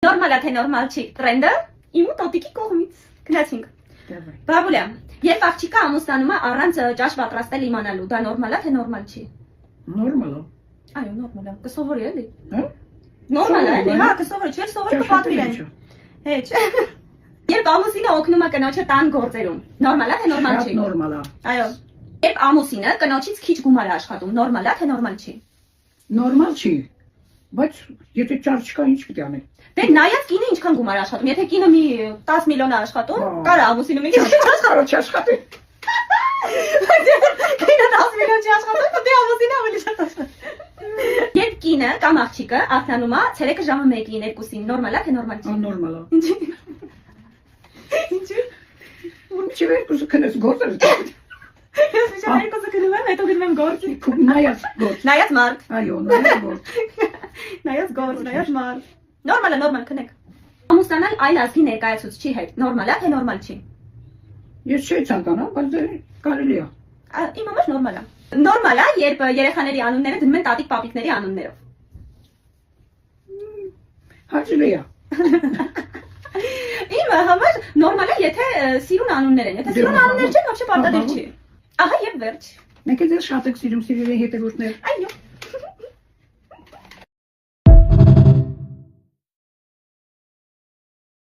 Նորմալ է թե նորմալ չի։ Տրենդը իմ ու տոտիկի կողմից։ Գնացինք։ Բաբուլա, երբ աղջիկը ամուսնանում է առանց ճաշ պատրաստել իմանալու, դա նորմալ է թե նորմալ չի։ Նորմալ է։ Այո, նորմալ է։ Կսովորի էլի։ Հա։ Նորմալ է, էլի, հա, կսովորի, չէ, սովորի կպատվիրեն։ Հեչ։ Երբ ամուսինը օգնում է կնոջը տան գործերում, նորմալ է թե նորմալ չի։ Նորմալ է։ Այո։ Երբ ամուսինը կնոջից քիչ գումար է աշխատում, նորմալ է թե նորմալ չի։ Նորմալ չի։ Բայց եթե ճար չկա, ինչ պիտի անենք։ Դե նայած կինը ինչքան գումար է աշխատում, եթե կինը մի 10 միլիոն է աշխատում, կարա ամուսինը մի քիչ Չաշխատի։ կինը 10 միլիոն չի աշխատում, դե ամուսինը ավելի շատ աշխատում։ Երբ կինը կամ աղջիկը արթնանում է ցերեկը ժամը 1-ին, 2-ին, նորմալ է թե նորմալ չի։ Նորմալ է։ Ինչի՞։ Ինչի՞ վերկուս քնես գործը։ Ես միշտ երկուսը գնում եմ, հետո գնում եմ գործի։ Նայած գործ։ Նայած մարդ։ Այո, նայած գործ։ Նայած գործ, նայած մարդ։ Նորմալ է, նորմալ քնեք։ Ամուսնանալ այլ ազգի ներկայացուցչի հետ, նորմալ է թե նորմալ չի։ Ես չէի ցանկանա, բայց դե կարելի է։ Իմ համար նորմալ է։ Նորմալ է, երբ երեխաների անունները դնում են տատիկ պապիկների անուններով։ Հաճելի է։ Իմ համար նորմալ է, եթե սիրուն անուններ են, եթե սիրուն անուններ չեն, ոչ պարտադիր չի։ Ահա եւ վերջ։ Մեկ էլ շատ եք սիրում սիրելի հետևորդներ։ Այո։